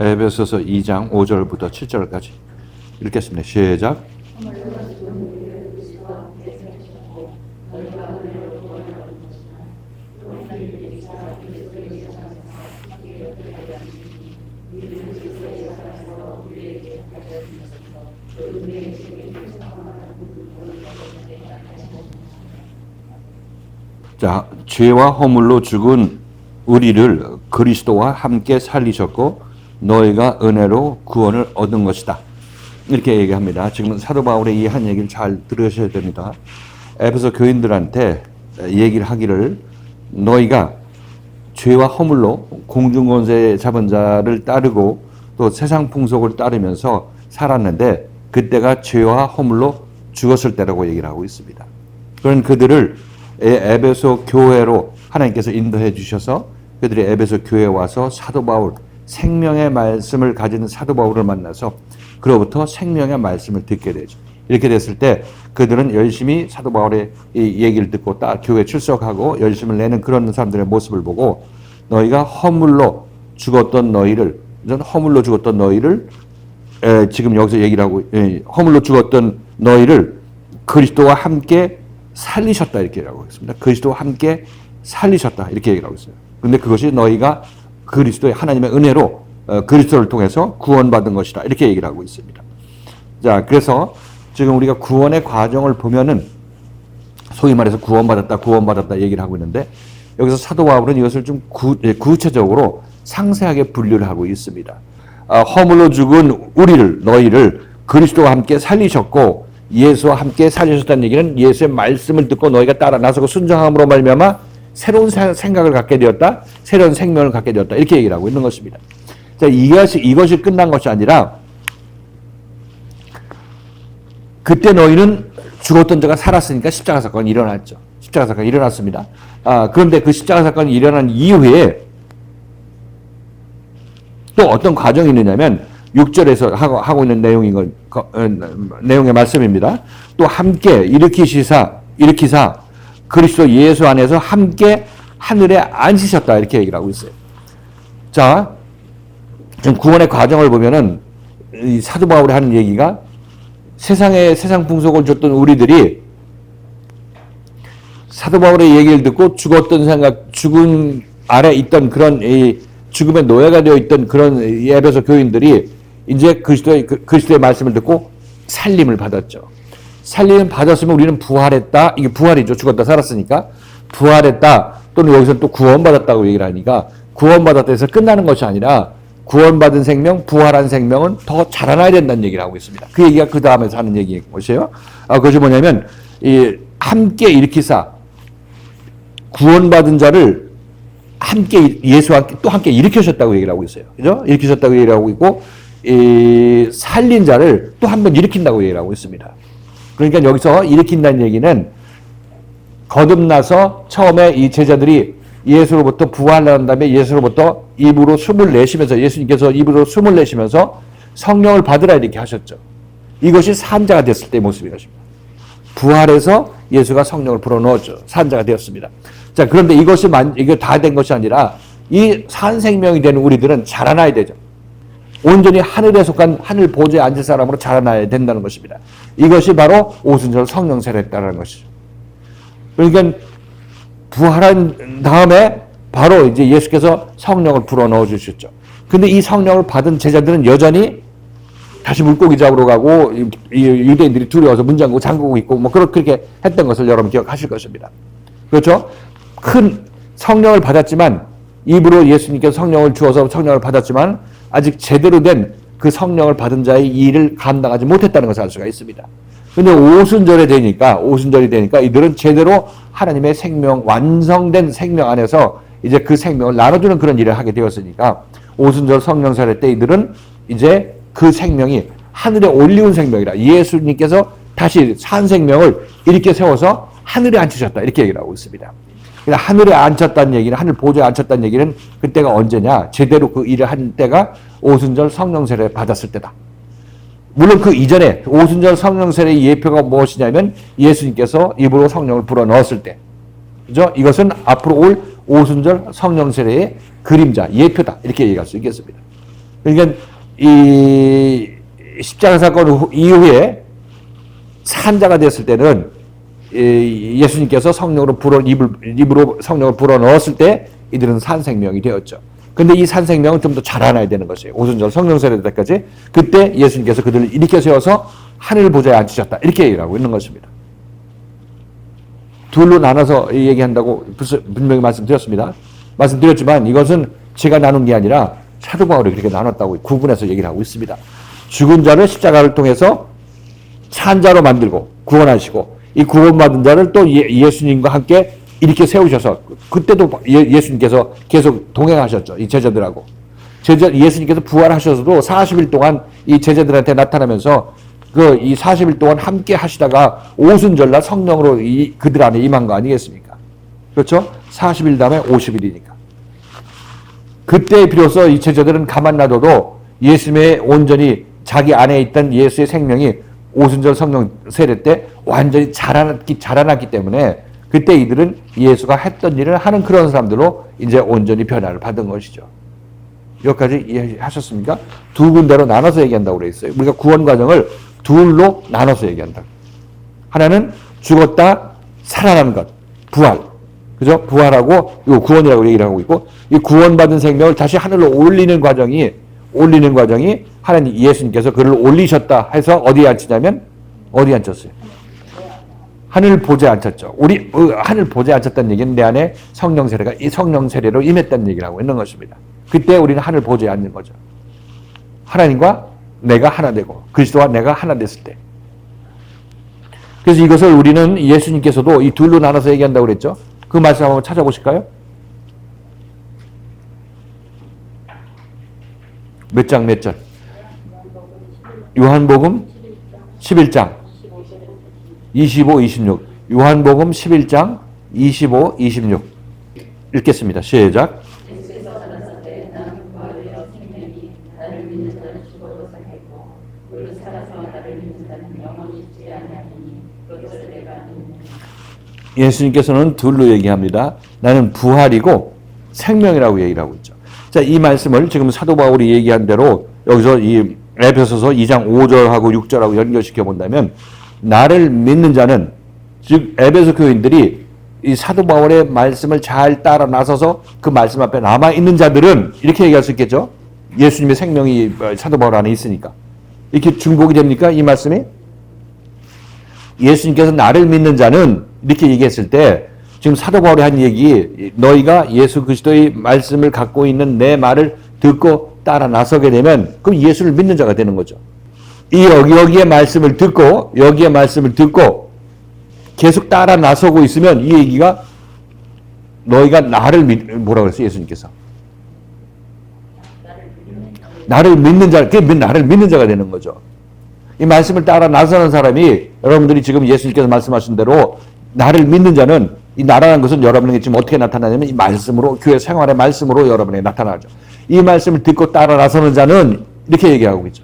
에베소서 2장 5절부터 7절까지 읽겠습니다. 시작. 자, 죄와 허물로 죽은 우리를 그리스도와 함께 살리셨고 너희가 은혜로 구원을 얻은 것이다. 이렇게 얘기합니다. 지금 사도 바울의 이 한 얘기를 잘 들으셔야 됩니다. 에베소 교인들한테 얘기를 하기를 너희가 죄와 허물로 공중권세 잡은 자를 따르고 또 세상 풍속을 따르면서 살았는데 그때가 죄와 허물로 죽었을 때라고 얘기를 하고 있습니다. 그런 그들을 에베소 교회로 하나님께서 인도해 주셔서 그들이 에베소 교회에 와서 사도 바울, 생명의 말씀을 가진 사도 바울을 만나서 그로부터 생명의 말씀을 듣게 되죠. 이렇게 됐을 때 그들은 열심히 사도 바울의 이 얘기를 듣고 교회에 출석하고 열심을 내는 그런 사람들의 모습을 보고 너희가 허물로 죽었던 너희를 지금 여기서 얘기를 하고 허물로 죽었던 너희를 그리스도와 함께 살리셨다 이렇게 얘기하고 있습니다. 그리스도와 함께 살리셨다 이렇게 얘기하고 있어요. 근데 그것이 너희가 그리스도의 하나님의 은혜로 그리스도를 통해서 구원받은 것이다 이렇게 얘기를 하고 있습니다. 자, 그래서 지금 우리가 구원의 과정을 보면은 소위 말해서 구원받았다 얘기를 하고 있는데 여기서 사도 바울은 이것을 좀 구체적으로 상세하게 분류를 하고 있습니다. 허물로 죽은 너희를 그리스도와 함께 살리셨고 예수와 함께 살리셨다는 얘기는 예수의 말씀을 듣고 너희가 따라 나서고 순종함으로 말미암아 새로운 생각을 갖게 되었다, 새로운 생명을 갖게 되었다 이렇게 얘기를 하고 있는 것입니다. 자, 이것이 끝난 것이 아니라 그때 너희는 죽었던 자가 살았으니까 십자가 사건이 일어났죠. 십자가 사건이 일어났습니다. 그런데 그 십자가 사건이 일어난 이후에 또 어떤 과정이 있느냐면 6절에서 하고 있는 내용의 말씀입니다. 또 함께 일으키사 그리스도 예수 안에서 함께 하늘에 앉으셨다 이렇게 얘기를 하고 있어요. 자, 지금 구원의 과정을 보면은 이 사도 바울이 하는 얘기가 세상 풍속을 줬던 우리들이 사도 바울의 얘기를 듣고 죽은 아래 있던 그런 이 죽음의 노예가 되어 있던 그런 에베소 교인들이 이제 그리스도의 말씀을 듣고 살림을 받았죠. 살림을 받았으면 우리는 부활했다. 이게 부활이죠. 죽었다 살았으니까. 부활했다. 또는 여기서 또 구원받았다고 얘기를 하니까 구원받았다 해서 끝나는 것이 아니라 구원받은 생명, 부활한 생명은 더 자라나야 된다는 얘기를 하고 있습니다. 그 얘기가 그 다음에서 하는 얘기인 것이에요. 그것이 뭐냐면 함께 일으키사 구원받은 자를 함께 예수와 또 함께 일으키셨다고 얘기를 하고 있어요. 그죠? 일으키셨다고 얘기를 하고 있고 살린 자를 또 한 번 일으킨다고 얘기를 하고 있습니다. 그러니까 여기서 일으킨다는 얘기는 거듭나서 처음에 이 제자들이 예수로부터 부활한 다음에 예수로부터 입으로 숨을 내쉬면서 예수님께서 입으로 숨을 내쉬면서 성령을 받으라 이렇게 하셨죠. 이것이 산자가 됐을 때의 모습인 것입니다. 부활해서 예수가 성령을 불어넣었죠. 산자가 되었습니다. 자, 그런데 이게 다 된 것이 아니라 이 산 생명이 되는 우리들은 자라나야 되죠. 온전히 하늘에 속한 하늘 보좌에 앉을 사람으로 자라나야 된다는 것입니다. 이것이 바로 오순절 성령 세례했다는 것이죠. 그러니까 부활한 다음에 바로 이제 예수께서 성령을 불어넣어 주셨죠. 근데 이 성령을 받은 제자들은 여전히 다시 물고기 잡으러 가고 유대인들이 두려워서 문 잠그고 있고 뭐 그렇게 했던 것을 여러분 기억하실 것입니다. 그렇죠? 큰 성령을 받았지만 입으로 예수님께서 성령을 주어서 성령을 받았지만 아직 제대로 된 그 성령을 받은 자의 일을 감당하지 못했다는 것을 알 수가 있습니다. 근데 오순절이 되니까 이들은 제대로 하나님의 생명, 완성된 생명 안에서 이제 그 생명을 나눠주는 그런 일을 하게 되었으니까 오순절 성령 세례 때 이들은 이제 그 생명이 하늘에 올리운 생명이라 예수님께서 다시 산 생명을 이렇게 세워서 하늘에 앉히셨다 이렇게 얘기를 하고 있습니다. 하늘에 앉혔다는 얘기는 하늘 보좌에 앉혔다는 얘기는 그때가 언제냐? 제대로 그 일을 한 때가 오순절 성령 세례 받았을 때다. 물론 그 이전에 오순절 성령 세례의 예표가 무엇이냐면 예수님께서 입으로 성령을 불어 넣었을 때. 그죠? 이것은 앞으로 올 오순절 성령 세례의 그림자, 예표다. 이렇게 얘기할 수 있겠습니다. 그러니까 이 십자가 사건 이후에 산자가 됐을 때는 예수님께서 성령으로 입으로 성령을 불어넣었을 때 이들은 산 생명이 되었죠. 근데 이 산 생명은 좀 더 자라나야 되는 것이에요. 오순절 성령 세례 때까지. 그때 예수님께서 그들을 일으켜 세워서 하늘 보좌에 앉히셨다. 이렇게 얘기하고 있는 것입니다. 둘로 나눠서 얘기한다고 분명히 말씀드렸지만 이것은 제가 나눈 게 아니라 사도 바울이 그렇게 나눴다고 구분해서 얘기를 하고 있습니다. 죽은 자를 십자가를 통해서 산 자로 만들고 구원하시고 이 구원받은 자를 또 예수님과 함께 이렇게 세우셔서 그때도 예수님께서 계속 동행하셨죠. 이 제자들하고. 예수님께서 부활하셔서도 40일 동안 이 제자들한테 나타나면서 이 40일 동안 함께 하시다가 오순절날 성령으로 그들 안에 임한 거 아니겠습니까? 그렇죠? 40일 다음에 50일이니까. 그때 비로소 이 제자들은 가만 놔둬도 예수님의 온전히 자기 안에 있던 예수의 생명이 오순절 성령 세례 때 완전히 자라났기 때문에 그때 이들은 예수가 했던 일을 하는 그런 사람들로 이제 온전히 변화를 받은 것이죠. 여기까지 이해하셨습니까? 두 군데로 나눠서 얘기한다고 그랬어요. 우리가 구원 과정을 둘로 나눠서 얘기한다. 하나는 죽었다 살아나는 것, 부활. 그죠? 부활하고 이 구원이라고 얘기를 하고 있고 이 구원받은 생명을 다시 하늘로 올리는 과정이 하나님 예수님께서 그를 올리셨다 해서 어디에 앉히냐면 어디에 앉혔어요? 하늘 보좌에 앉혔죠. 우리 하늘 보좌에 앉혔다는 얘기는 내 안에 성령 세례가 이 성령 세례로 임했다는 얘기를 하고 있는 것입니다. 그때 우리는 하늘 보좌에 앉는 거죠. 하나님과 내가 하나 되고 그리스도와 내가 하나 됐을 때. 그래서 이것을 우리는 예수님께서도 이 둘로 나눠서 얘기한다고 그랬죠. 그 말씀 한번 찾아보실까요? 몇 장 몇 절? 요한복음 11장 25, 26. 요한복음 11장 25, 26. 읽겠습니다. 시작. 예수님께서는 둘로 얘기합니다. 나는 부활이고 생명이라고 얘기를 하고 있죠. 자, 이 말씀을 지금 사도 바울이 얘기한 대로 여기서 이 에베소서 2장 5절하고 6절하고 연결시켜 본다면 나를 믿는 자는 즉 에베소 교인들이 이 사도 바울의 말씀을 잘 따라 나서서 그 말씀 앞에 남아 있는 자들은 이렇게 얘기할 수 있겠죠. 예수님의 생명이 사도 바울 안에 있으니까. 이렇게 중복이 됩니까? 이 말씀이? 예수님께서 나를 믿는 자는 이렇게 얘기했을 때 지금 사도 바울이 한 얘기 너희가 예수 그리스도의 말씀을 갖고 있는 내 말을 듣고 따라 나서게 되면 그럼 예수를 믿는 자가 되는 거죠. 여기에 말씀을 듣고 계속 따라 나서고 있으면 이 얘기가 너희가 뭐라고 그랬어요? 예수님께서 나를 믿는 자, 그게 나를 믿는 자가 되는 거죠. 이 말씀을 따라 나서는 사람이 여러분들이 지금 예수님께서 말씀하신 대로 나를 믿는 자는 이 나라는 것은 여러분에게 지금 어떻게 나타나냐면 이 말씀으로 교회 생활의 말씀으로 여러분에게 나타나죠. 이 말씀을 듣고 따라 나서는 자는 이렇게 얘기하고 있죠.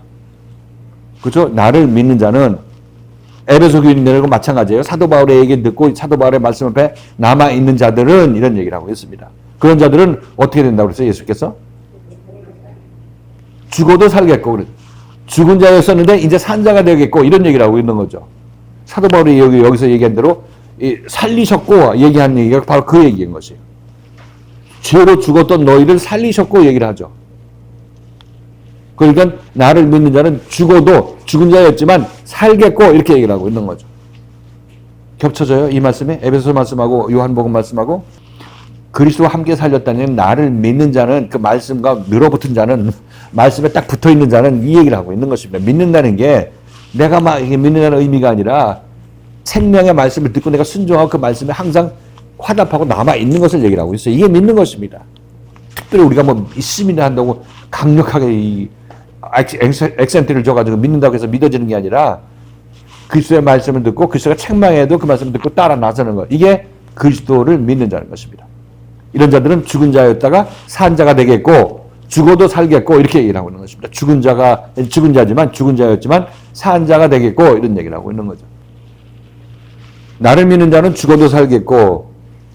그렇죠? 나를 믿는 자는 에베소 교인들과 마찬가지예요. 사도 바울의 얘기 듣고 사도 바울의 말씀 앞에 남아 있는 자들은 이런 얘기를 하고 있습니다. 그런 자들은 어떻게 된다고 그랬어요? 예수께서 죽어도 살겠고 죽은 자였었는데 이제 산 자가 되겠고 이런 얘기를 하고 있는 거죠. 사도 바울이 여기서 얘기한 대로 살리셨고 얘기한 얘기가 바로 그 얘기인 것이에요. 죄로 죽었던 너희를 살리셨고 얘기를 하죠. 그러니까 나를 믿는 자는 죽어도 죽은 자였지만 살겠고 이렇게 얘기를 하고 있는 거죠. 겹쳐져요? 이 말씀이? 에베소 말씀하고 요한복음 말씀하고 그리스도와 함께 살렸다는 나를 믿는 자는 그 말씀과 늘어붙은 자는 말씀에 딱 붙어있는 자는 이 얘기를 하고 있는 것입니다. 믿는다는 게 내가 막 믿는다는 의미가 아니라 생명의 말씀을 듣고 내가 순종하고 그 말씀에 항상 화답하고 남아있는 것을 얘기를 하고 있어요. 이게 믿는 것입니다. 특별히 우리가 뭐 있음이나 한다고 강력하게 액센트를 줘가지고 믿는다고 해서 믿어지는 게 아니라 그리스도의 말씀을 듣고 그리스도가 책망해도 그 말씀을 듣고 따라 나서는 것. 이게 그리스도를 믿는 자는 것입니다. 이런 자들은 죽은 자였다가 산 자가 되겠고 죽어도 살겠고 이렇게 얘기를 하고 있는 것입니다. 죽은 자였지만 산 자가 되겠고 이런 얘기를 하고 있는 거죠. 나를 믿는 자는 죽어도 살겠고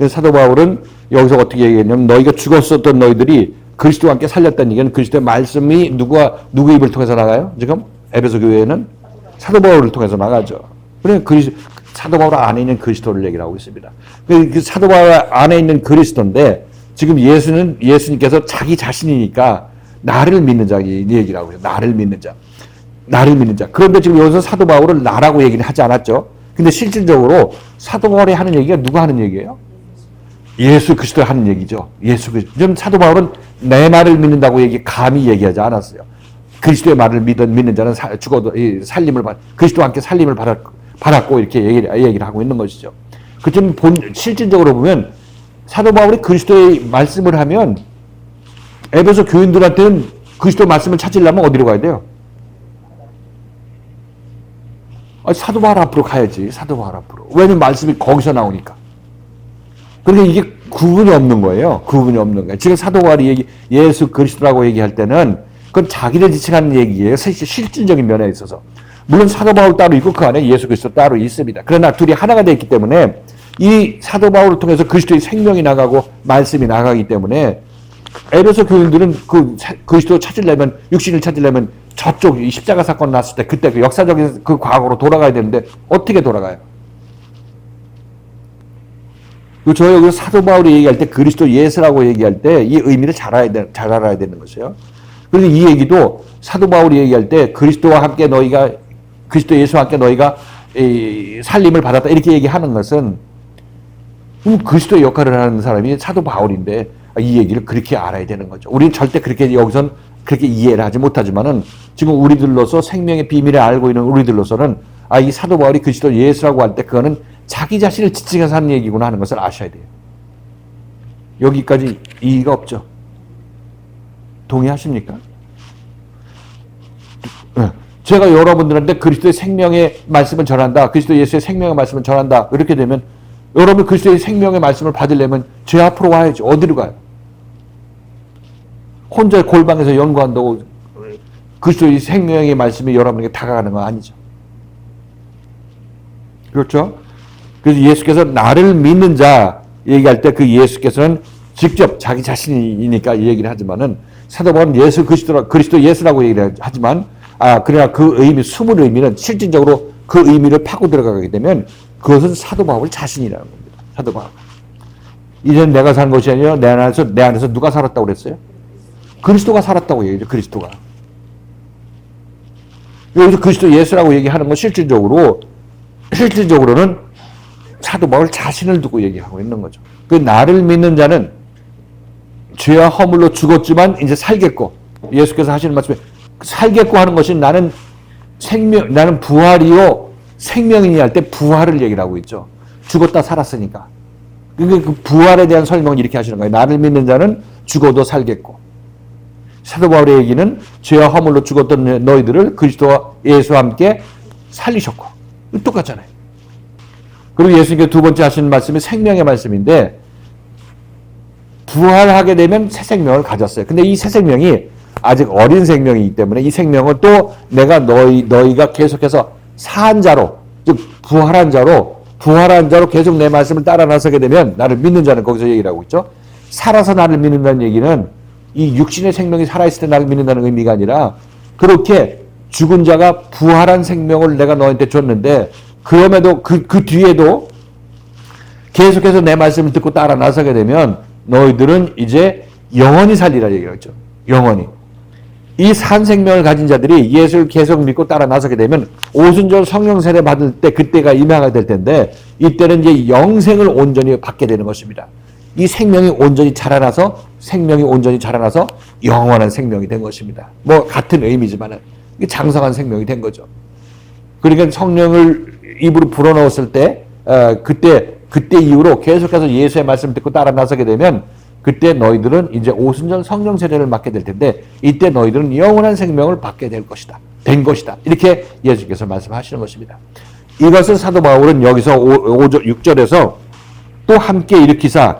사도 바울은 여기서 어떻게 얘기했냐면 너희가 죽었었던 너희들이 그리스도와 함께 살렸다는 얘기는 그리스도의 말씀이 누구 입을 통해서 나가요? 지금 에베소 교회는 사도 바울을 통해서 나가죠. 그래 사도 바울 안에 있는 그리스도를 얘기를 하고 있습니다. 그 사도 바울 안에 있는 그리스도인데 지금 예수님께서 자기 자신이니까 나를 믿는 자 얘기를 하고 있어요. 나를 믿는 자. 그런데 지금 여기서 사도 바울을 나라고 얘기는 하지 않았죠. 근데 실질적으로 사도 바울이 하는 얘기가 누가 하는 얘기예요? 예수 그리스도 하는 얘기죠. 예수 그리스도. 지금 사도 바울은 내 말을 믿는다고 감히 얘기하지 않았어요. 그리스도의 말을 믿는 자는 죽어도 그리스도와 함께 살림을 받았고 이렇게 얘기를 하고 있는 것이죠. 그쯤 실질적으로 보면 사도 바울이 그리스도의 말씀을 하면 에베소 교인들한테는 그리스도 말씀을 찾으려면 어디로 가야 돼요? 사도 바울 앞으로 가야지. 사도 바울 앞으로. 왜냐면 말씀이 거기서 나오니까. 그러니까 이게 구분이 없는 거예요. 지금 사도 바울이 예수 그리스도라고 얘기할 때는 그건 자기를 지칭하는 얘기예요. 실질적인 면에 있어서. 물론 사도 바울 따로 있고 그 안에 예수 그리스도 따로 있습니다. 그러나 둘이 하나가 되어 있기 때문에 이 사도 바울을 통해서 그리스도의 생명이 나가고 말씀이 나가기 때문에 에베소 교인들은 그리스도 찾으려면 육신을 찾으려면 저쪽 십자가 사건 났을 때 그때 그 역사적인 그 과거로 돌아가야 되는데 어떻게 돌아가요? 저 여기 사도 바울이 얘기할 때 그리스도 예수라고 얘기할 때 이 의미를 잘 알아야 되는 것이에요. 그래서 이 얘기도 사도 바울이 얘기할 때 그리스도 예수와 함께 너희가 살림을 받았다 이렇게 얘기하는 것은 그리스도의 역할을 하는 사람이 사도 바울인데 이 얘기를 그렇게 알아야 되는 거죠. 우리는 절대 그렇게 여기선 그렇게 이해를 하지 못하지만은 지금 우리들로서 생명의 비밀을 알고 있는 우리들로서는 이 사도 바울이 그리스도 예수라고 할 때 그거는 자기 자신을 지칭해서 하는 얘기구나 하는 것을 아셔야 돼요. 여기까지 이의가 없죠. 동의하십니까? 제가 여러분들한테 그리스도의 생명의 말씀을 전한다. 그리스도 예수의 생명의 말씀을 전한다. 이렇게 되면 여러분 그리스도의 생명의 말씀을 받으려면 제 앞으로 와야지. 어디로 가요? 혼자 골방에서 연구한다고 그리스도의 생명의 말씀이 여러분에게 다가가는 건 아니죠. 그렇죠? 그래서 예수께서 나를 믿는 자 얘기할 때 그 예수께서는 직접 자기 자신이니까 이 얘기를 하지만은 사도 바울은 예수 그리스도 예수라고 얘기를 하지만 그러나 그 의미 숨은 의미는 실질적으로 그 의미를 파고 들어가게 되면 그것은 사도 바울 자신이라는 겁니다. 사도 바울. 이제는 내가 사는 것이 아니라 내 안에서 누가 살았다고 그랬어요? 그리스도가 살았다고 얘기해요. 그리스도가. 여기서 그리스도 예수라고 얘기하는 건 실질적으로는 사도 바울 자신을 두고 얘기하고 있는 거죠. 그 나를 믿는 자는 죄와 허물로 죽었지만 이제 살겠고 예수께서 하시는 말씀에 살겠고 하는 것이 나는 부활이요 생명이니 할 때 부활을 얘기를 하고 있죠. 죽었다 살았으니까. 그 부활에 대한 설명을 이렇게 하시는 거예요. 나를 믿는 자는 죽어도 살겠고. 사도 바울의 얘기는 죄와 허물로 죽었던 너희들을 그리스도와 예수와 함께 살리셨고. 똑같잖아요. 그리고 예수님께서 두 번째 하시는 말씀이 생명의 말씀인데 부활하게 되면 새 생명을 가졌어요. 근데 이 새 생명이 아직 어린 생명이기 때문에 이 생명은 또 내가 너희가 계속해서 사한 자로 즉 부활한 자로 계속 내 말씀을 따라 나서게 되면 나를 믿는 자는 거기서 얘기를 하고 있죠. 살아서 나를 믿는다는 얘기는 이 육신의 생명이 살아있을 때 나를 믿는다는 의미가 아니라 그렇게 죽은 자가 부활한 생명을 내가 너한테 줬는데 그럼에도 그 뒤에도 계속해서 내 말씀을 듣고 따라 나서게 되면 너희들은 이제 영원히 살리라 얘기를 했죠. 영원히. 이 산 생명을 가진 자들이 예수를 계속 믿고 따라 나서게 되면 오순절 성령 세례 받을 때 그때가 임하게 될 텐데 이때는 이제 영생을 온전히 받게 되는 것입니다. 이 생명이 온전히 자라나서 영원한 생명이 된 것입니다. 뭐 같은 의미지만 장성한 생명이 된 거죠. 그러니까 성령을 입으로 불어넣었을 때 그때 이후로 계속해서 예수의 말씀을 듣고 따라 나서게 되면 그때 너희들은 이제 오순절 성령 세례를 맡게 될 텐데 이때 너희들은 영원한 생명을 받게 될 것이다. 된 것이다. 이렇게 예수께서 말씀하시는 것입니다. 이것을 사도 바울은 여기서 6절에서 또 함께 일으키사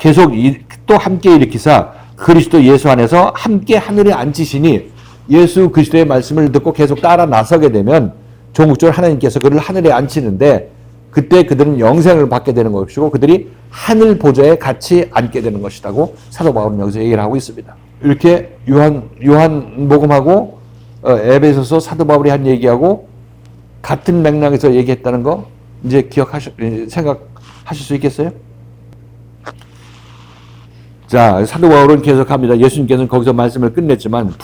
그리스도 예수 안에서 함께 하늘에 앉히시니 예수 그리스도의 말씀을 듣고 계속 따라 나서게 되면 종국적으로 하나님께서 그를 하늘에 앉히는데 그때 그들은 영생을 받게 되는 것이고 그들이 하늘 보좌에 같이 앉게 되는 것이라고 사도 바울은 여기서 얘기를 하고 있습니다. 이렇게 요한복음하고 에베소서 사도 바울이 한 얘기하고 같은 맥락에서 얘기했다는 거 이제 생각하실 수 있겠어요? 자, 사도 바울은 계속합니다. 예수님께서는 거기서 말씀을 끝냈지만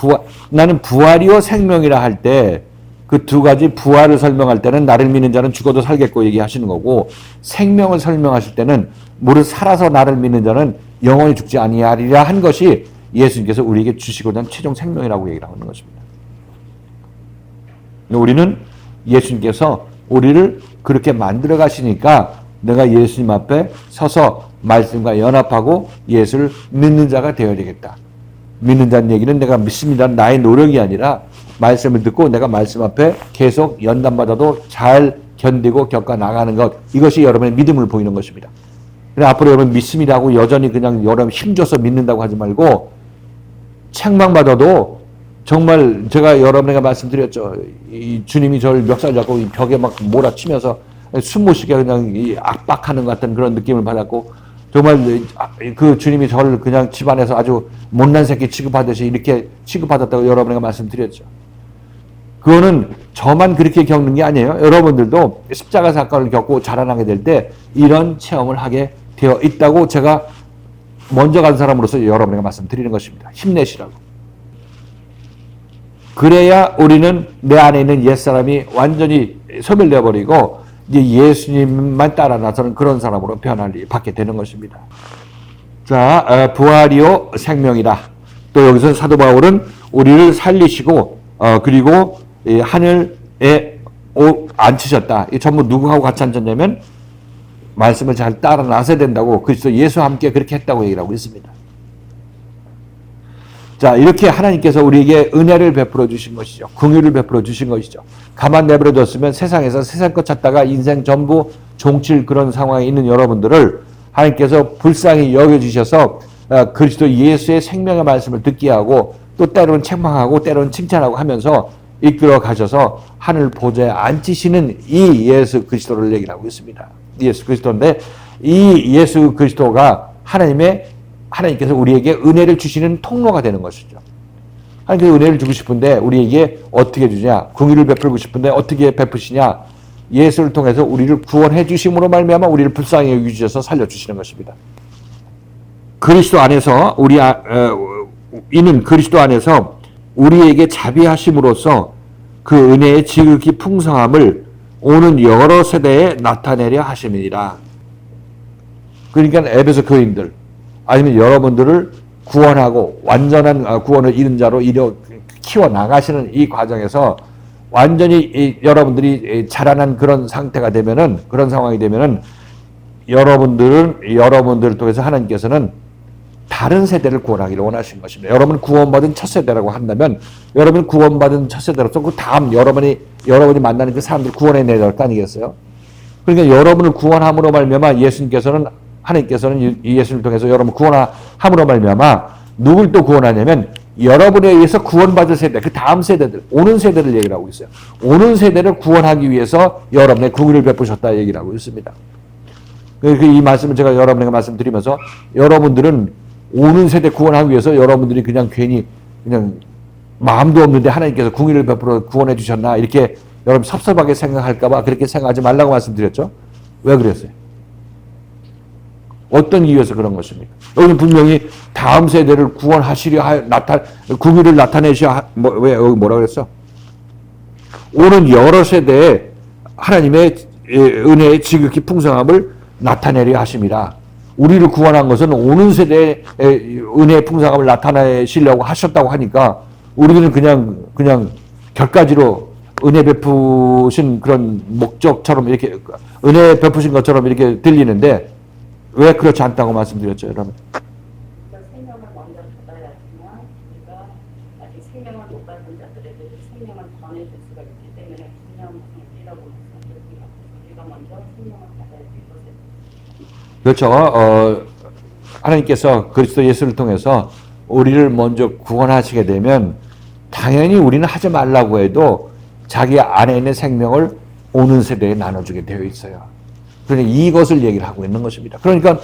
나는 부활이요 생명이라 할 때 그 두 가지 부활을 설명할 때는 나를 믿는 자는 죽어도 살겠고 얘기하시는 거고, 생명을 설명하실 때는 무릇 살아서 나를 믿는 자는 영원히 죽지 아니하리라 한 것이 예수님께서 우리에게 주시고자 한 최종 생명이라고 얘기를 하는 것입니다. 우리는 예수님께서 우리를 그렇게 만들어 가시니까 내가 예수님 앞에 서서 말씀과 연합하고 예수를 믿는 자가 되어야 되겠다. 믿는 자는 얘기는 내가 믿습니다. 나의 노력이 아니라 말씀을 듣고 내가 말씀 앞에 계속 연단받아도 잘 견디고 겪어 나가는 것, 이것이 여러분의 믿음을 보이는 것입니다. 그래서 앞으로 여러분 믿습니다고 여전히 그냥 여러분 힘줘서 믿는다고 하지 말고, 책망받아도 정말 제가 여러분에게 말씀드렸죠. 이 주님이 저를 멱살 잡고 이 벽에 막 몰아치면서 숨 못 쉬게 그냥 압박하는 것 같은 그런 느낌을 받았고, 정말 그 주님이 저를 그냥 집안에서 아주 못난 새끼 취급하듯이 이렇게 취급받았다고 여러분에게 말씀드렸죠. 그거는 저만 그렇게 겪는 게 아니에요. 여러분들도 십자가 사건을 겪고 자라나게 될 때 이런 체험을 하게 되어 있다고 제가 먼저 간 사람으로서 여러분에게 말씀드리는 것입니다. 힘내시라고. 그래야 우리는 내 안에 있는 옛사람이 완전히 소멸되어 버리고 이제 예수님만 따라 나서는 그런 사람으로 받게 되는 것입니다. 자, 부활이요 생명이라. 또 여기서 사도 바울은 우리를 살리시고 그리고 하늘에 앉히셨다. 이 전부 누구하고 같이 앉혔냐면 말씀을 잘 따라 나서야 된다고, 그리스도 예수와 함께 그렇게 했다고 얘기를 하고 있습니다. 자, 이렇게 하나님께서 우리에게 은혜를 베풀어 주신 것이죠. 긍휼을 베풀어 주신 것이죠. 가만 내버려 뒀으면 세상에서 세상 것 찾다가 인생 전부 종칠 그런 상황에 있는 여러분들을 하나님께서 불쌍히 여겨주셔서 그리스도 예수의 생명의 말씀을 듣게 하고, 또 때로는 책망하고 때로는 칭찬하고 하면서 이끌어 가셔서 하늘 보좌에 앉히시는 이 예수 그리스도를 얘기를 하고 있습니다. 예수 그리스도인데, 이 예수 그리스도가 하나님께서 우리에게 은혜를 주시는 통로가 되는 것이죠. 하나님께서 은혜를 주고 싶은데 우리에게 어떻게 주냐? 긍휼을 베풀고 싶은데 어떻게 베푸시냐? 예수를 통해서 우리를 구원해 주심으로 말미암아 우리를 불쌍히 여기셔서 살려주시는 것입니다. 그리스도 안에서 이는 그리스도 안에서 우리에게 자비하심으로써 그 은혜의 지극히 풍성함을 오는 여러 세대에 나타내려 하심이니라. 그러니까 에베소 교인들 아니면 여러분들을 구원하고 완전한 구원을 이룬 자로 키워 나가시는 이 과정에서 완전히 여러분들이 자라난 그런 상태가 되면은, 그런 상황이 되면은 여러분들을 통해서 하나님께서는 다른 세대를 구원하기를 원하신 것입니다. 여러분 구원받은 첫 세대라고 한다면 여러분 구원받은 첫 세대로서 그 다음 여러분이 만나는 그 사람들 구원해 내려갈 거 아니겠어요? 그러니까 여러분을 구원함으로 말미암아 하나님께서는 예수를 통해서 여러분 구원함으로 말미암아 누굴 또 구원하냐면 여러분에 의해서 구원받을 세대, 그 다음 세대들, 오는 세대를 얘기를 하고 있어요. 오는 세대를 구원하기 위해서 여러분의 긍휼을 베푸셨다 얘기를 하고 있습니다. 이 말씀을 제가 여러분에게 말씀드리면서 여러분들은 오는 세대 구원하기 위해서 여러분들이 그냥 괜히 그냥 마음도 없는데 하나님께서 긍휼을 베풀어 구원해 주셨나 이렇게 여러분 섭섭하게 생각할까봐 그렇게 생각하지 말라고 말씀드렸죠. 왜 그랬어요? 어떤 이유에서 그런 것입니까? 여기는 분명히 다음 세대를 구원하시려 긍휼을 나타내시려 왜 여기 뭐라 그랬어? 오는 여러 세대에 하나님의 은혜의 지극히 풍성함을 나타내려 하심이라. 우리를 구원한 것은 오는 세대의 은혜의 풍성함을 나타내시려고 하셨다고 하니까 우리는 그냥 결과지로 은혜 베푸신 그런 목적처럼 이렇게 은혜 베푸신 것처럼 이렇게 들리는데 왜 그렇지 않다고 말씀드렸죠, 여러분? 생명을 먼저 받아야지만 우리가 아직 생명을 못 받은 자들에게 생명을 전해줄 수가 있기 때문에 분명이라고 말씀드립니다. 우리가 먼저 생명을 받아야지 이것을. 그렇죠. 하나님께서 그리스도 예수를 통해서 우리를 먼저 구원하시게 되면 당연히 우리는 하지 말라고 해도 자기 안에 있는 생명을 오는 세대에 나눠주게 되어 있어요. 그러니까 이것을 얘기를 하고 있는 것입니다. 그러니까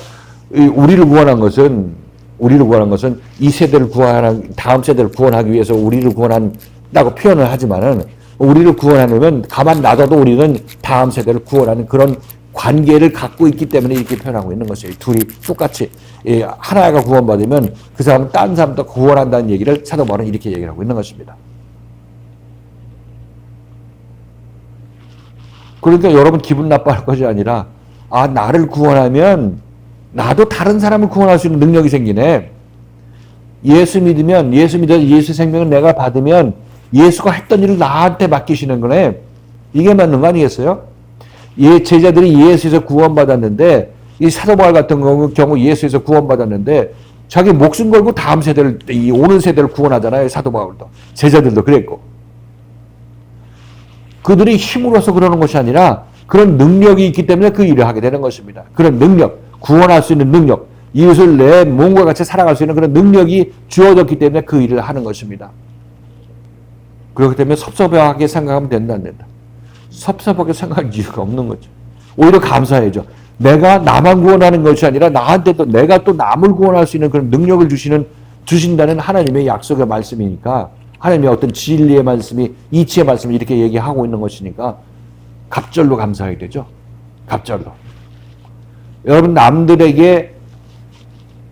우리를 구원한 것은 우리를 구원한 것은 이 세대를 구원하는, 다음 세대를 구원하기 위해서 우리를 구원한다고 표현을 하지만은 우리를 구원하려면 가만 놔둬도 우리는 다음 세대를 구원하는 그런 관계를 갖고 있기 때문에 이렇게 표현하고 있는 것이에요. 둘이 똑같이 하나가 구원받으면 그 사람은 다른 사람도 구원한다는 얘기를 사도 바울은 이렇게 얘기를 하고 있는 것입니다. 그러니까 여러분 기분 나빠할 것이 아니라 나를 구원하면 나도 다른 사람을 구원할 수 있는 능력이 생기네. 예수 믿으면 예수 생명을 내가 받으면 예수가 했던 일을 나한테 맡기시는 거네. 이게 맞는 거 아니겠어요? 제자들이 예수에서 구원받았는데 이 사도 바울 같은 경우 예수에서 구원받았는데 자기 목숨 걸고 다음 세대를 이 오는 세대를 구원하잖아요. 사도 바울도 제자들도 그랬고 그들이 힘으로서 그러는 것이 아니라 그런 능력이 있기 때문에 그 일을 하게 되는 것입니다. 그런 능력, 구원할 수 있는 능력, 이웃을 내 몸과 같이 살아갈 수 있는 그런 능력이 주어졌기 때문에 그 일을 하는 것입니다. 그렇기 때문에 섭섭하게 생각하면 된다 안 된다. 섭섭하게 생각할 이유가 없는 거죠. 오히려 감사해야죠. 내가 나만 구원하는 것이 아니라 나한테도 내가 또 남을 구원할 수 있는 그런 능력을 주신다는 하나님의 약속의 말씀이니까 하나님의 어떤 진리의 말씀이 이치의 말씀을 이렇게 얘기하고 있는 것이니까 갑절로 감사해야 되죠. 갑절로. 여러분 남들에게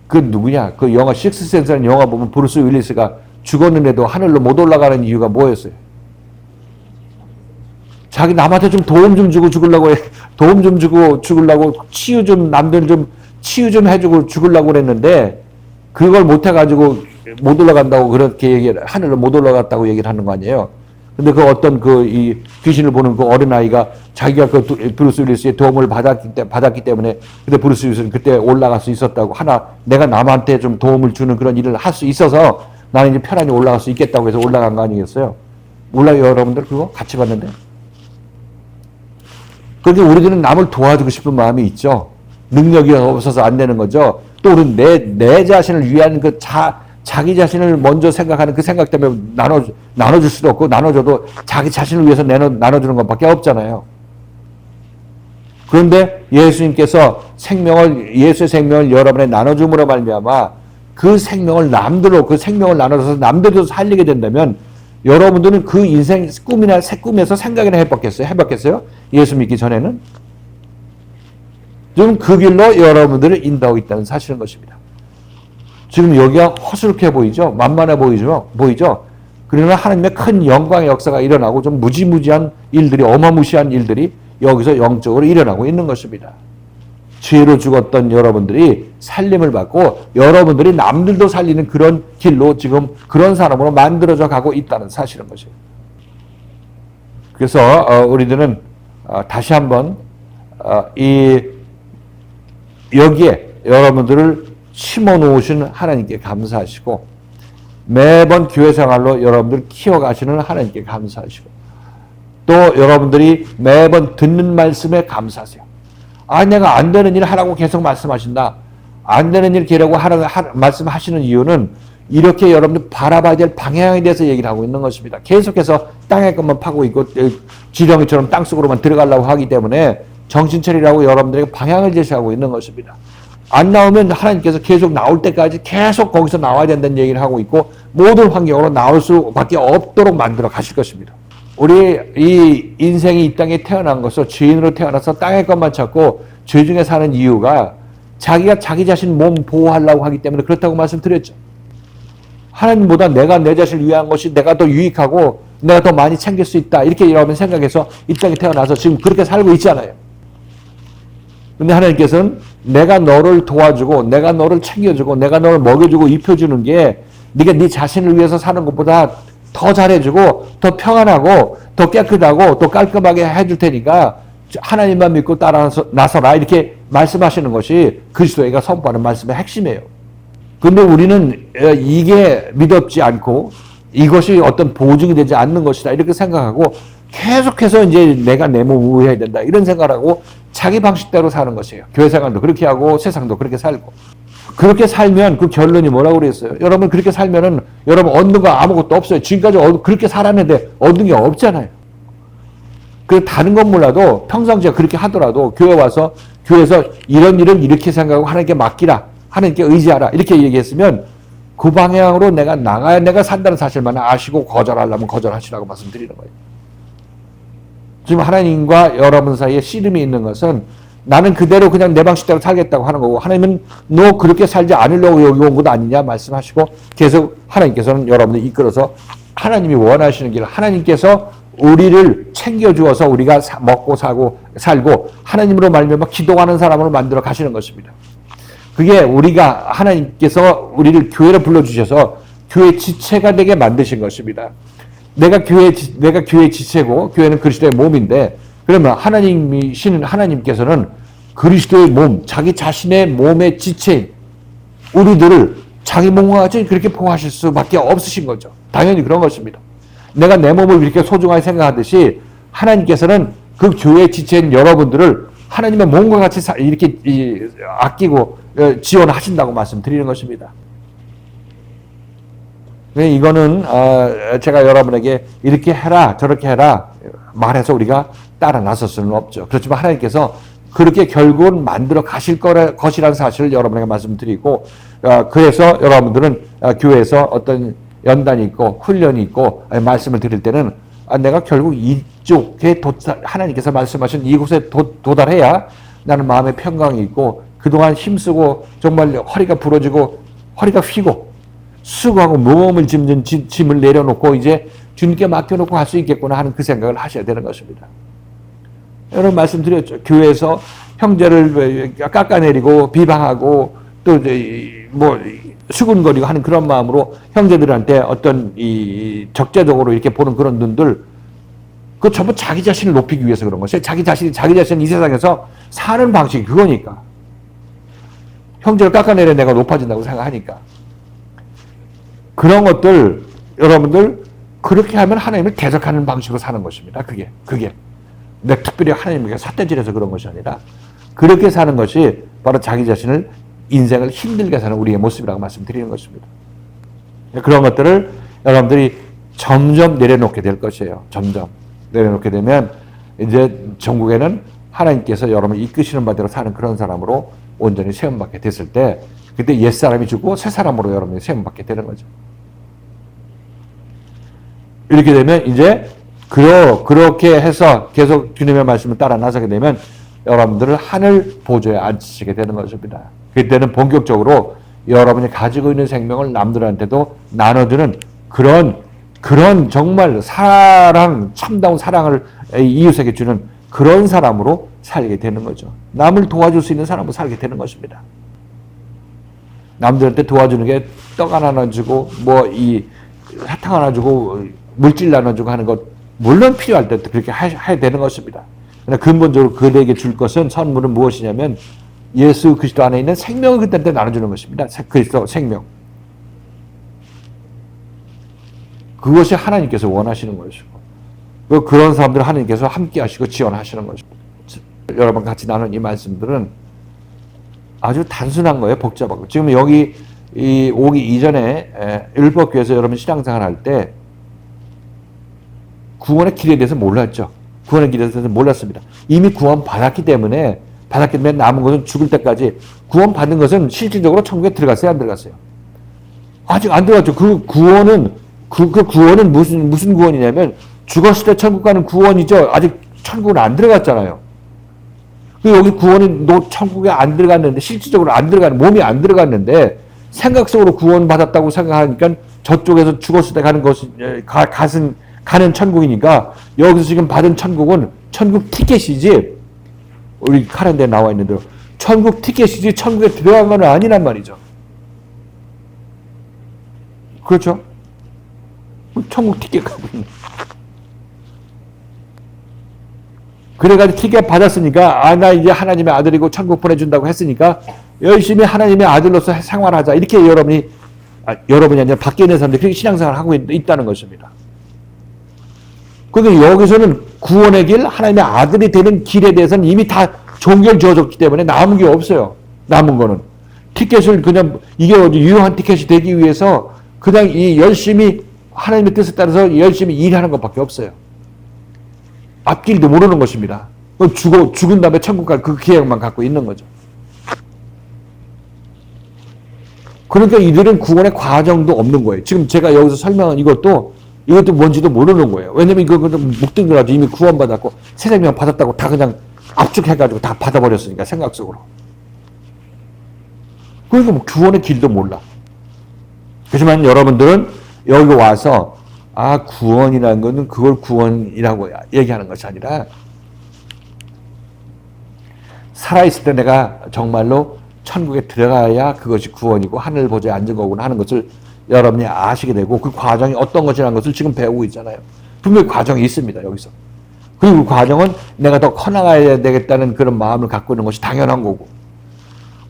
그 누구냐? 그 영화 식스센스라는 영화 보면 브루스 윌리스가 죽었는데도 하늘로 못 올라가는 이유가 뭐였어요? 자기 남한테 좀 도움 좀 주고 죽으려고 도움 좀 주고 죽으려고 치유 좀 남들 좀 치유 좀 해주고 죽으려고 그랬는데 그걸 못 해가지고 못 올라간다고 그렇게 얘기를 하늘로 못 올라갔다고 얘기를 하는 거 아니에요? 근데 그 어떤 이 귀신을 보는 그 어린아이가 자기가 그 브루스 윌리스의 도움을 받았기 때문에 근데 브루스 윌리스는 그때 올라갈 수 있었다고 내가 남한테 좀 도움을 주는 그런 일을 할 수 있어서 나는 이제 편안히 올라갈 수 있겠다고 해서 올라간 거 아니겠어요? 몰라요 여러분들 그거 같이 봤는데 그렇게 우리들은 남을 도와주고 싶은 마음이 있죠. 능력이 없어서 안 되는 거죠. 또 우리는 내 자신을 위한 자기 자신을 먼저 생각하는 그 생각 때문에 나눠줄 수도 없고 나눠줘도 자기 자신을 위해서 나눠주는 것밖에 없잖아요. 그런데 예수님께서 예수의 생명을 여러분에 나눠줌으로 말미암아 그 생명을 그 생명을 나눠서 남들도 살리게 된다면 여러분들은 그 인생 꿈에서 생각이나 해봤겠어요? 예수 믿기 전에는? 지금 그 길로 여러분들을 인도하고 있다는 사실인 것입니다. 지금 여기가 허술해 보이죠? 만만해 보이죠? 그러나 하나님의 큰 영광의 역사가 일어나고 좀 무지무지한 일들이 어마무시한 일들이 여기서 영적으로 일어나고 있는 것입니다. 죄로 죽었던 여러분들이 살림을 받고 여러분들이 남들도 살리는 그런 길로 지금 그런 사람으로 만들어져 가고 있다는 사실인 것이에요. 그래서 우리들은 다시 한번 여기에 여러분들을 심어놓으신 하나님께 감사하시고 매번 교회 생활로 여러분들 키워가시는 하나님께 감사하시고 또 여러분들이 매번 듣는 말씀에 감사하세요. 내가 안 되는 일 하라고 계속 말씀하신다. 안 되는 일 하라고 말씀하시는 이유는 이렇게 여러분들 바라봐야 될 방향에 대해서 얘기를 하고 있는 것입니다. 계속해서 땅의 것만 파고 있고 지렁이처럼 땅속으로만 들어가려고 하기 때문에 정신 차리라고 여러분들에게 방향을 제시하고 있는 것입니다. 안 나오면 하나님께서 계속 나올 때까지 계속 거기서 나와야 된다는 얘기를 하고 있고 모든 환경으로 나올 수밖에 없도록 만들어 가실 것입니다. 우리 이 인생이 이 땅에 태어난 것은 죄인으로 태어나서 땅의 것만 찾고 죄 중에 사는 이유가 자기가 자기 자신 몸 보호하려고 하기 때문에 그렇다고 말씀드렸죠. 하나님보다 내가 내 자신을 위한 것이 내가 더 유익하고 내가 더 많이 챙길 수 있다. 이렇게 여러분 생각해서 이 땅에 태어나서 지금 그렇게 살고 있잖아요. 근데 하나님께서는 내가 너를 도와주고 내가 너를 챙겨주고 내가 너를 먹여주고 입혀주는 게 네가 네 자신을 위해서 사는 것보다 더 잘해주고 더 평안하고 더 깨끗하고 더 깔끔하게 해줄 테니까 하나님만 믿고 나서라 이렇게 말씀하시는 것이 그리스도가 선포하는 말씀의 핵심이에요. 그런데 우리는 이게 믿었지 않고 이것이 어떤 보증이 되지 않는 것이다 이렇게 생각하고 계속해서 이제 내가 내 몸을 우회해야 된다 이런 생각을 하고 자기 방식대로 사는 것이에요. 교회 생활도 그렇게 하고 세상도 그렇게 살고 그렇게 살면 그 결론이 뭐라고 그랬어요? 여러분 그렇게 살면은 여러분 얻는 거 아무것도 없어요. 지금까지 그렇게 살았는데 얻는 게 없잖아요. 그 다른 건 몰라도 평상시에 그렇게 하더라도 교회 와서 교회에서 이런 일을 이렇게 생각하고 하나님께 맡기라. 하나님께 의지하라. 이렇게 얘기했으면 그 방향으로 내가 나가야 내가 산다는 사실만 아시고 거절하려면 거절하시라고 말씀드리는 거예요. 지금 하나님과 여러분 사이에 씨름이 있는 것은 나는 그대로 그냥 내 방식대로 살겠다고 하는 거고 하나님은 너 그렇게 살지 않으려고 여기 온 것 아니냐 말씀하시고 계속 하나님께서는 여러분을 이끌어서 하나님이 원하시는 길 하나님께서 우리를 챙겨주어서 우리가 먹고 살고 하나님으로 말미암아 기도하는 사람으로 만들어 가시는 것입니다. 그게 우리가 하나님께서 우리를 교회로 불러주셔서 교회 지체가 되게 만드신 것입니다. 내가 교회 지체고 교회는 그리스도의 몸인데 그러면 하나님께서는 그리스도의 몸, 자기 자신의 몸의 지체인 우리들을 자기 몸과 같이 그렇게 보호하실 수밖에 없으신 거죠. 당연히 그런 것입니다. 내가 내 몸을 이렇게 소중하게 생각하듯이 하나님께서는 그 교회 지체인 여러분들을 하나님의 몸과 같이 이렇게 아끼고 지원하신다고 말씀드리는 것입니다. 이거는 제가 여러분에게 이렇게 해라 저렇게 해라 말해서 우리가 따라 나설 수는 없죠. 그렇지만 하나님께서 그렇게 결국은 만들어 가실 것이라는 사실을 여러분에게 말씀드리고 그래서 여러분들은 교회에서 어떤 연단이 있고 훈련이 있고 말씀을 드릴 때는 내가 결국 이쪽에 하나님께서 말씀하신 이곳에 도달해야 나는 마음의 평강이 있고 그동안 힘쓰고 정말 허리가 부러지고 허리가 휘고 수고하고 무거움을 짚는 짐을 내려놓고 이제 주님께 맡겨놓고 갈 수 있겠구나 하는 그 생각을 하셔야 되는 것입니다. 여러분 말씀드렸죠. 교회에서 형제를 깎아내리고 비방하고 또 뭐 수군거리고 하는 그런 마음으로 형제들한테 어떤 이 적재적으로 이렇게 보는 그런 눈들 그거 전부 자기 자신을 높이기 위해서 그런 것이에요. 자기 자신이 이 세상에서 사는 방식이 그거니까. 형제를 깎아내려 내가 높아진다고 생각하니까. 그런 것들 여러분들 그렇게 하면 하나님을 대적하는 방식으로 사는 것입니다. 그게 내가 특별히 하나님에게 삿대질해서 그런 것이 아니라 그렇게 사는 것이 바로 자기 자신을 인생을 힘들게 사는 우리의 모습이라고 말씀드리는 것입니다. 그런 것들을 여러분들이 점점 내려놓게 될 것이에요. 점점 내려놓게 되면 이제 전국에는 하나님께서 여러분을 이끄시는 바대로 사는 그런 사람으로 온전히 세움받게 됐을 때 그때 옛사람이 죽고 새사람으로 여러분이 세움받게 되는 거죠. 이렇게 되면 이제 그렇게 해서 계속 주님의 말씀을 따라 나서게 되면 여러분들을 하늘 보좌에 앉히시게 되는 것입니다. 그때는 본격적으로 여러분이 가지고 있는 생명을 남들한테도 나눠주는 그런 정말 참다운 사랑을 이웃에게 주는 그런 사람으로 살게 되는 거죠. 남을 도와줄 수 있는 사람으로 살게 되는 것입니다. 남들한테 도와주는 게 떡 하나 나눠주고 이 사탕 하나 주고 물질 나눠주고 하는 것 물론 필요할 때 그렇게 해야 되는 것입니다. 그러나 근본적으로 그들에게 줄 것은 선물은 무엇이냐면 예수 그리스도 안에 있는 생명을 그들한테 나눠주는 것입니다. 그리스도 생명. 그것이 하나님께서 원하시는 것이고 그런 사람들을 하나님께서 함께 하시고 지원하시는 것입니다. 여러분 같이 나눈 이 말씀들은 아주 단순한 거예요. 복잡하고. 지금 여기 오기 이전에 율법교회에서 여러분 신앙생활 할 때 구원의 길에 대해서 몰랐죠. 구원의 길에 대해서 몰랐습니다. 이미 구원 받았기 때문에 남은 것은 죽을 때까지 구원 받는 것은 실질적으로 천국에 들어갔어요, 안 들어갔어요? 아직 안 들어갔죠. 그 구원은 무슨 구원이냐면 죽었을 때 천국 가는 구원이죠. 아직 천국은 안 들어갔잖아요. 여기 구원이 천국에 안 들어갔는데 실질적으로 안 들어가는 몸이 안 들어갔는데 생각적으로 구원 받았다고 생각하니까 저쪽에서 죽었을 때 가는 것이 가는 천국이니까 여기서 지금 받은 천국은 천국 티켓이지 우리 카렌더에 나와 있는 대로 천국 티켓이지 천국에 들어간 건 아니란 말이죠. 그렇죠? 천국 티켓 가고 있는. 그래가지고 티켓 받았으니까 나 이제 하나님의 아들이고 천국 보내준다고 했으니까 열심히 하나님의 아들로서 생활하자. 이렇게 여러분이 아니라 밖에 있는 사람들이 그렇게 신앙생활을 하고 있다는 것입니다. 그러니까 여기서는 구원의 길, 하나님의 아들이 되는 길에 대해서는 이미 다 종결 지어졌기 때문에 남은 게 없어요. 남은 거는. 티켓을 그냥 이게 유효한 티켓이 되기 위해서 그냥 열심히 하나님의 뜻에 따라서 열심히 일하는 것밖에 없어요. 앞길도 모르는 것입니다. 죽은 다음에 천국 갈 그 계획만 갖고 있는 거죠. 그러니까 이들은 구원의 과정도 없는 거예요. 지금 제가 여기서 설명한 이것도 뭔지도 모르는 거예요. 왜냐면 이거는 묵등들아도 이미 구원받았고 새 생명 받았다고 다 그냥 압축해가지고 다 받아버렸으니까 생각 속으로. 그러니까 뭐 구원의 길도 몰라. 그렇지만 여러분들은 여기 와서 구원이라는 것은 그걸 구원이라고 얘기하는 것이 아니라 살아있을 때 내가 정말로 천국에 들어가야 그것이 구원이고 하늘 보좌에 앉은 거구나 하는 것을 여러분이 아시게 되고 그 과정이 어떤 것이라는 것을 지금 배우고 있잖아요. 분명히 과정이 있습니다. 여기서. 그리고 그 과정은 내가 더 커나가야 되겠다는 그런 마음을 갖고 있는 것이 당연한 거고.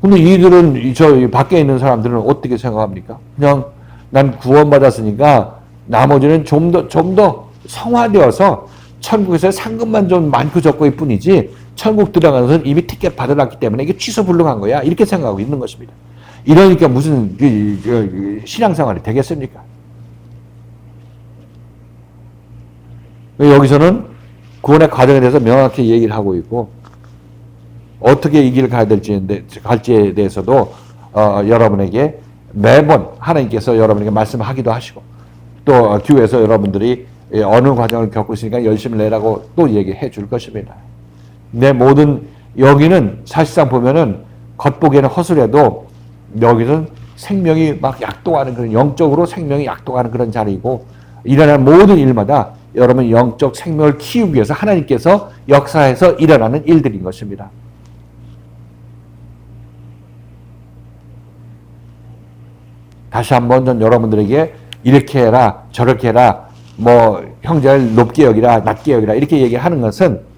근데 이들은 저 밖에 있는 사람들은 어떻게 생각합니까? 그냥 난 구원받았으니까 나머지는 좀 더 성화되어서 천국에서 상급만 좀 많고 적고일 뿐이지 천국 들어가는 것은 이미 티켓 받아놨기 때문에 이게 취소 불능한 거야. 이렇게 생각하고 있는 것입니다. 이러니까 무슨 신앙생활이 되겠습니까? 여기서는 구원의 과정에 대해서 명확히 얘기를 하고 있고 어떻게 이 길을 가야 갈지에 대해서도 여러분에게 매번 하나님께서 여러분에게 말씀하기도 하시고 또 교회에서 여러분들이 어느 과정을 겪고 있으니까 열심히 내라고 또 얘기해 줄 것입니다. 내 모든 여기는 사실상 보면은 겉보기에는 허술해도 여기는 생명이 막 약동하는 그런 영적으로 생명이 약동하는 그런 자리이고 일어나는 모든 일마다 여러분 영적 생명을 키우기 위해서 하나님께서 역사에서 일어나는 일들인 것입니다. 다시 한번 전 여러분들에게 이렇게 해라 저렇게 해라 뭐 형제를 높게 여기라 낮게 여기라 이렇게 얘기하는 것은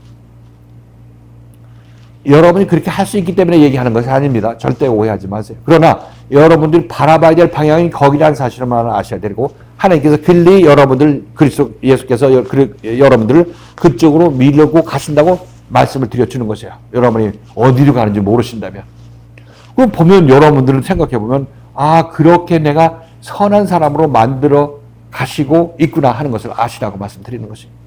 여러분이 그렇게 할 수 있기 때문에 얘기하는 것이 아닙니다. 절대 오해하지 마세요. 그러나 여러분들이 바라봐야 될 방향이 거기라는 사실만 아셔야 되고 하나님께서 길리 여러분들 그리스도 예수께서 여러분들을 그쪽으로 밀고 가신다고 말씀을 드려주는 것이에요. 여러분이 어디로 가는지 모르신다면. 그럼 보면 여러분들은 생각해 보면 그렇게 내가 선한 사람으로 만들어 가시고 있구나 하는 것을 아시라고 말씀드리는 것입니다.